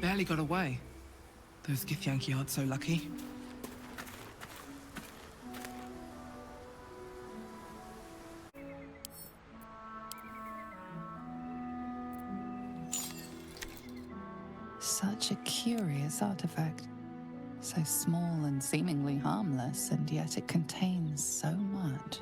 barely got away. Those Githyanki aren't so lucky. Such a curious artifact. So small and seemingly harmless, and yet it contains so much.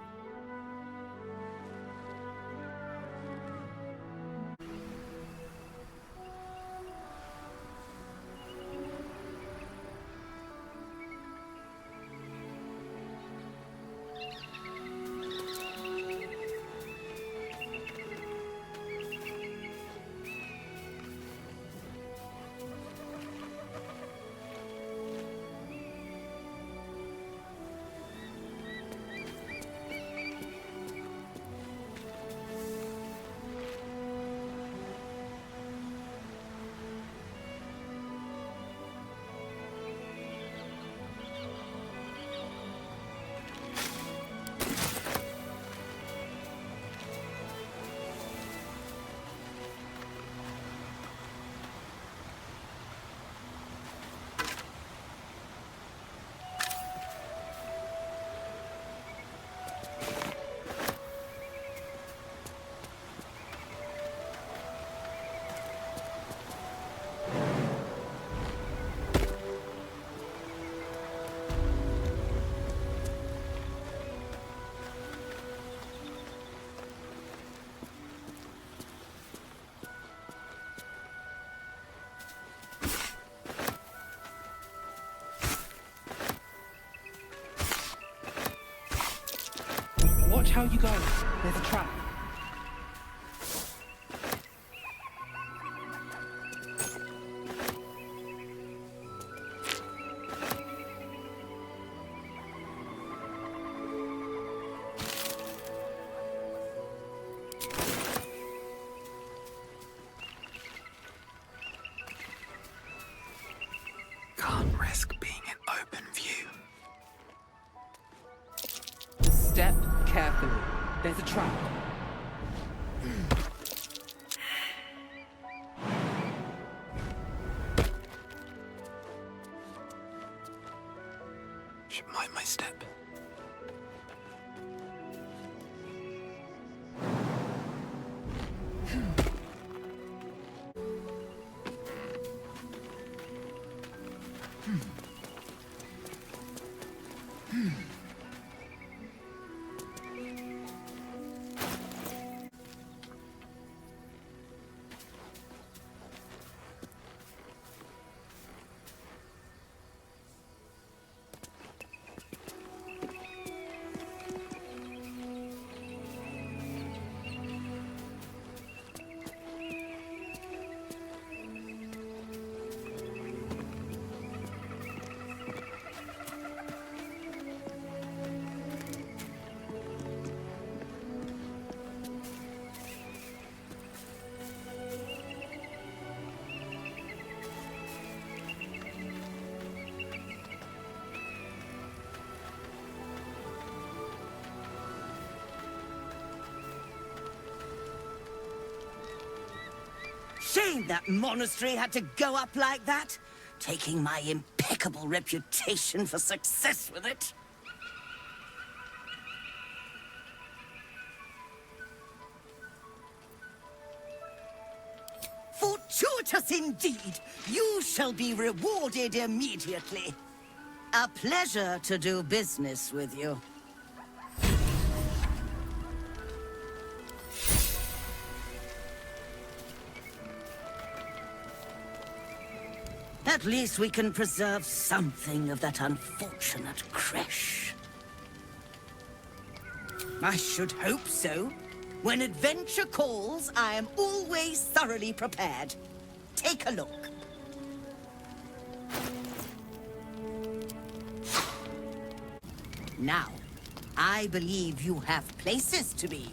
Watch how you go. There's a trap. Can't risk being in open view. Step carefully. There's a trap. Should mind my step. Shame that monastery had to go up like that, taking my impeccable reputation for success with it. Fortuitous indeed! You shall be rewarded immediately. A pleasure to do business with you. At least we can preserve something of that unfortunate creche. I should hope so. When adventure calls, I am always thoroughly prepared. Take a look. Now, I believe you have places to be.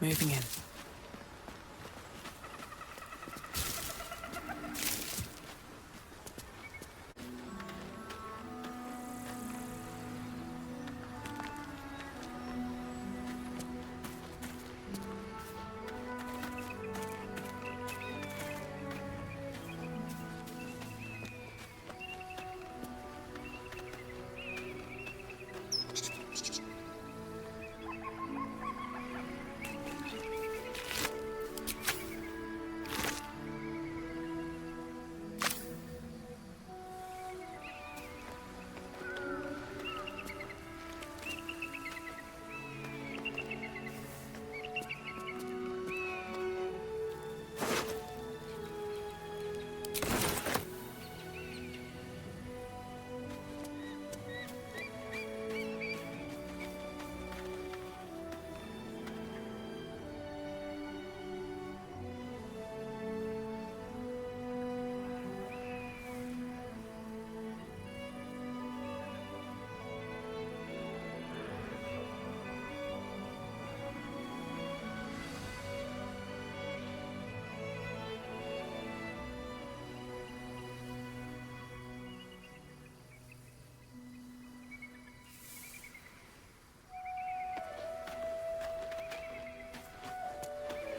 Moving in.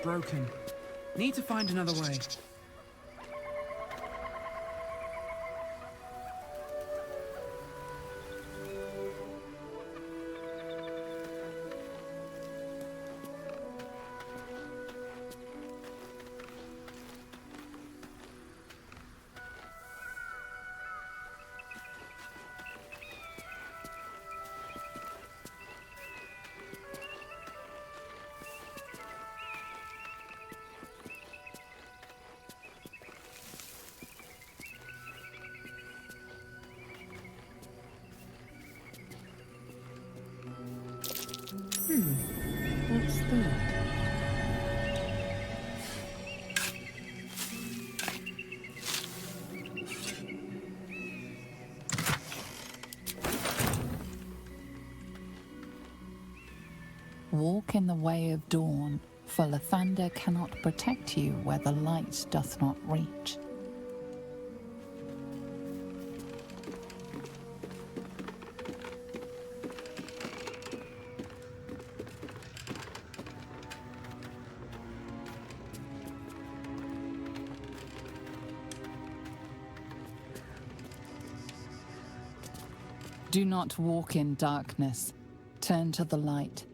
Broken. Need to find another way. What's that? Walk in the way of dawn, for Lathander cannot protect you where the light doth not reach. Do not walk in darkness. Turn to the light.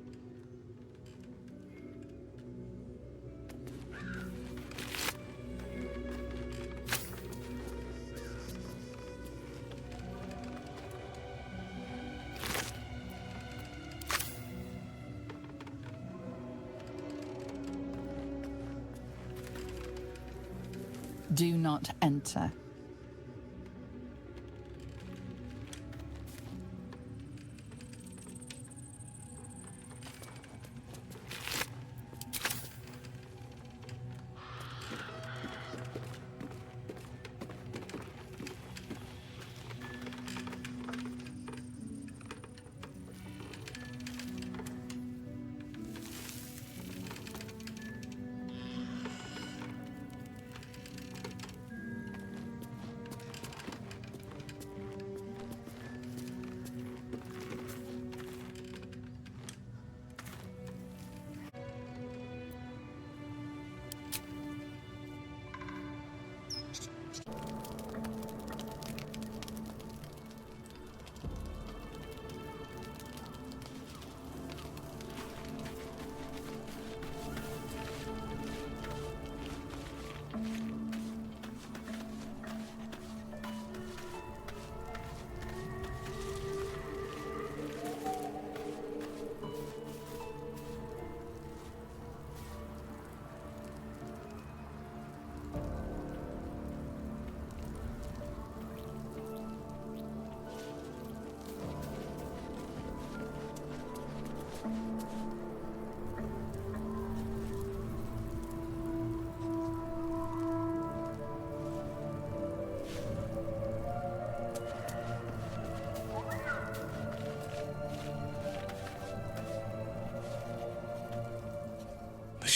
Do not enter.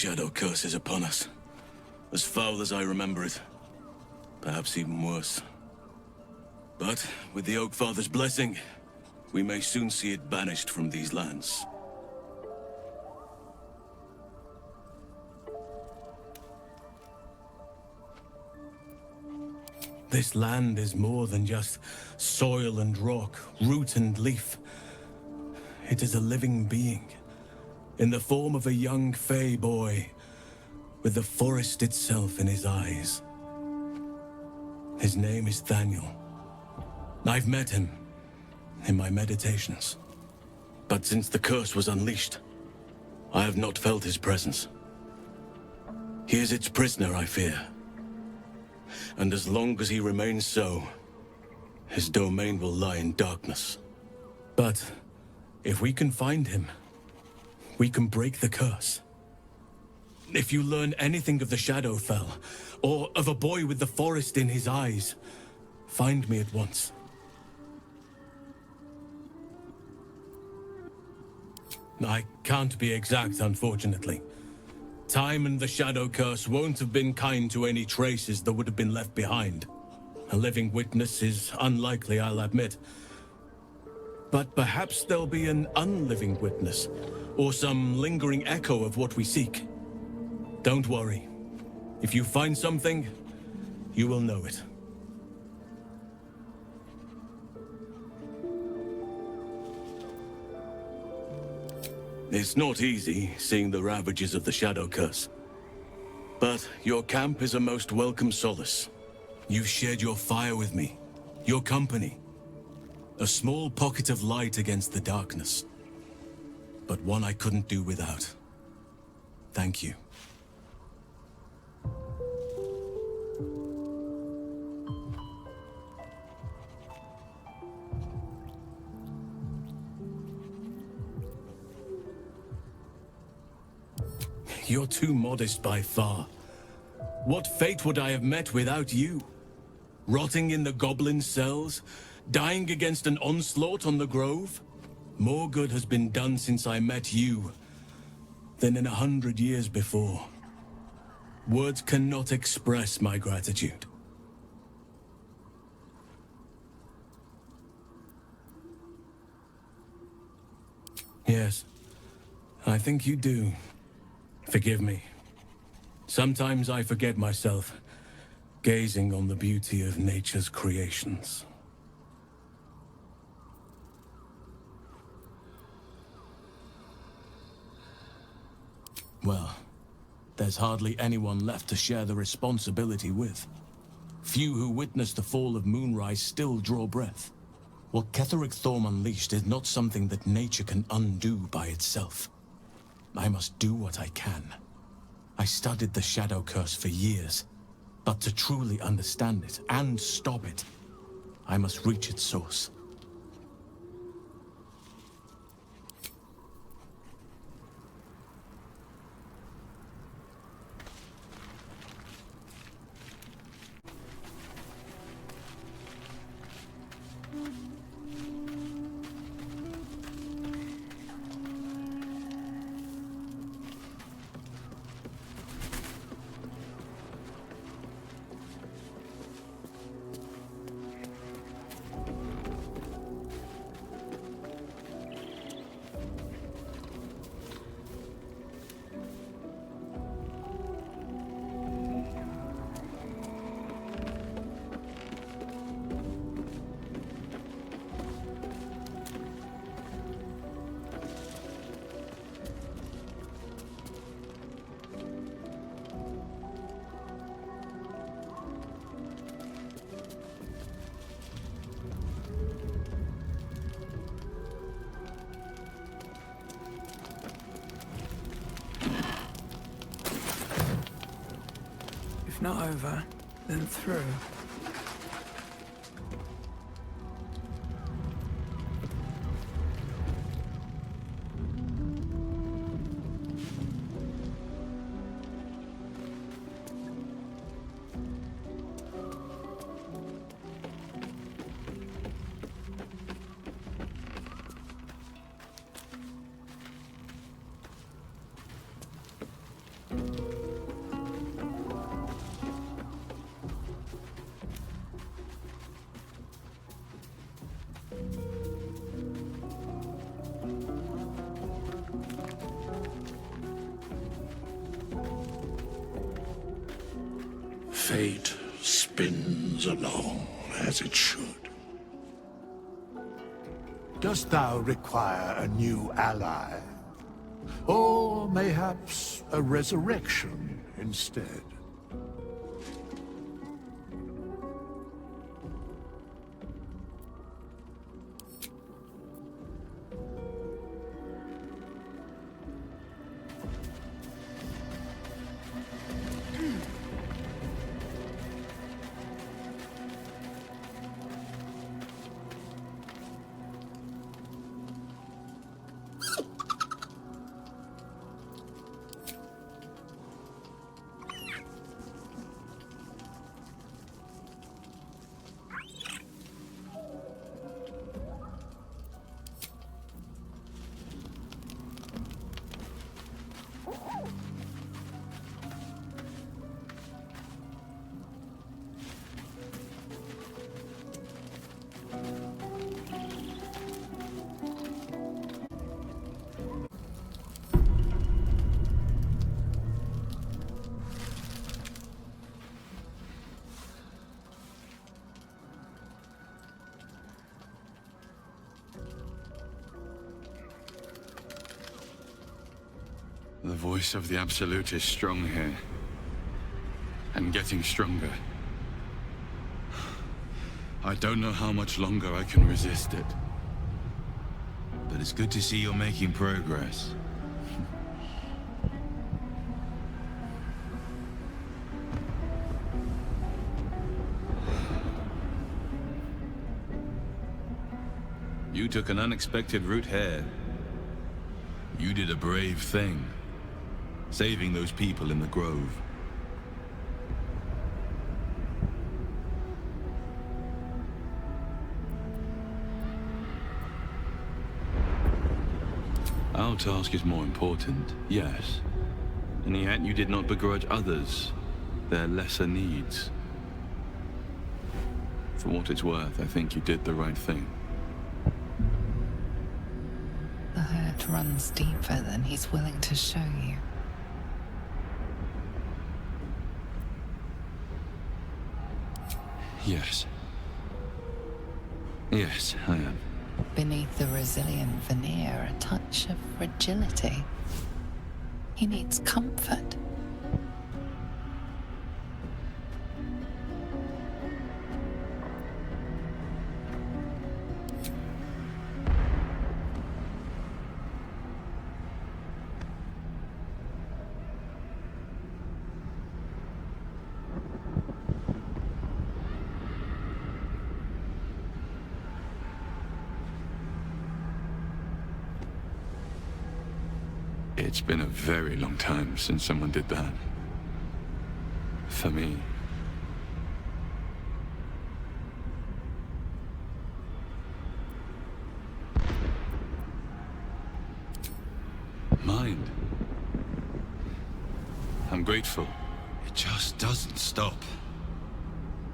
shadow curse is upon us. As foul as I remember it. Perhaps even worse. But, with the Oak Father's blessing, we may soon see it banished from these lands. This land is more than just soil and rock, root and leaf. It is a living being, in the form of a young Fey boy, with the forest itself in his eyes. His name is Thaniel. I've met him in my meditations. But since the curse was unleashed, I have not felt his presence. He is its prisoner, I fear. And as long as he remains so, his domain will lie in darkness. But if we can find him, we can break the curse. If you learn anything of the Shadowfell, or of a boy with the forest in his eyes, find me at once. I can't be exact, unfortunately. Time and the Shadow Curse won't have been kind to any traces that would have been left behind. A living witness is unlikely, I'll admit. But perhaps there'll be an unliving witness, or some lingering echo of what we seek. Don't worry. If you find something, you will know it. It's not easy, seeing the ravages of the Shadow Curse. But your camp is a most welcome solace. You've shared your fire with me, your company. A small pocket of light against the darkness. But one I couldn't do without. Thank you. You're too modest by far. What fate would I have met without you? Rotting in the goblin cells? Dying against an onslaught on the grove? More good has been done since I met you than in 100 years before. Words cannot express my gratitude. Yes, I think you do. Forgive me. Sometimes I forget myself, gazing on the beauty of nature's creations. Well, there's hardly anyone left to share the responsibility with. Few who witnessed the fall of Moonrise still draw breath. What Ketheric Thorm unleashed is not something that nature can undo by itself. I must do what I can. I studied the Shadow Curse for years, but to truly understand it and stop it, I must reach its source. Not over, then through. Fate spins along as it should. Dost thou require a new ally? Or mayhaps a resurrection instead? The voice of the Absolute is strong here. And getting stronger. I don't know how much longer I can resist it. But it's good to see you're making progress. You took an unexpected route here. You did a brave thing. Saving those people in the grove. Our task is more important, yes. And yet you did not begrudge others their lesser needs. For what it's worth, I think you did the right thing. The hurt runs deeper than he's willing to show you. Yes. Yes, I am. Beneath the resilient veneer, a touch of fragility. He needs comfort. It's been a very long time since someone did that. For me. Mind. I'm grateful. It just doesn't stop.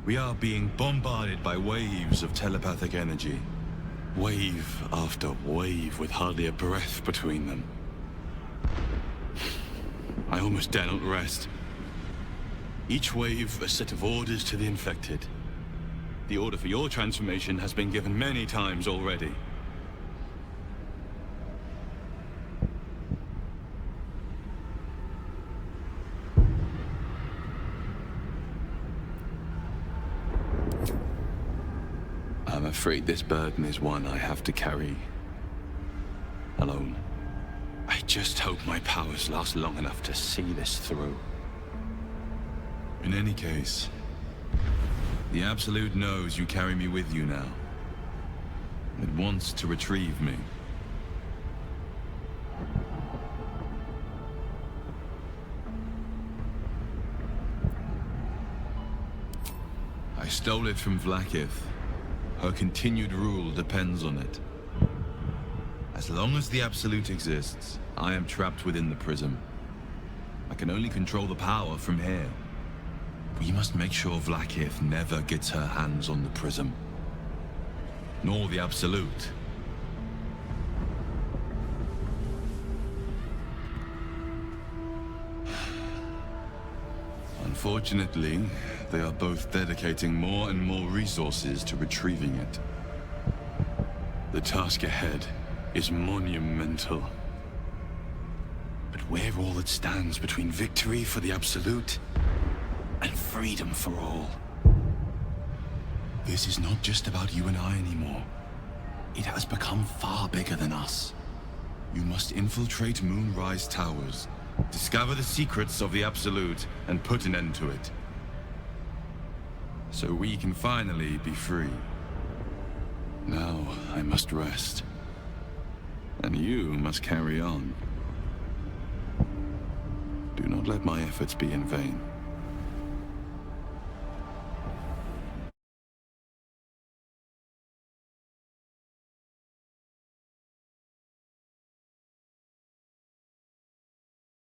We are being bombarded by waves of telepathic energy. Wave after wave with hardly a breath between them. I almost dare not rest. Each wave a set of orders to the infected. The order for your transformation has been given many times already. I'm afraid this burden is one I have to carry alone. I just hope my powers last long enough to see this through. In any case, the Absolute knows you carry me with you now. It wants to retrieve me. I stole it from Vlaakith. Her continued rule depends on it. As long as the Absolute exists, I am trapped within the prism. I can only control the power from here. We must make sure Vlaakith never gets her hands on the prism. Nor the Absolute. Unfortunately, they are both dedicating more and more resources to retrieving it. The task ahead is monumental. But we're all that stands between victory for the Absolute and freedom for all. This is not just about you and I anymore. It has become far bigger than us. You must infiltrate Moonrise Towers, discover the secrets of the Absolute, and put an end to it. So we can finally be free. Now I must rest. And you must carry on. Do not let my efforts be in vain.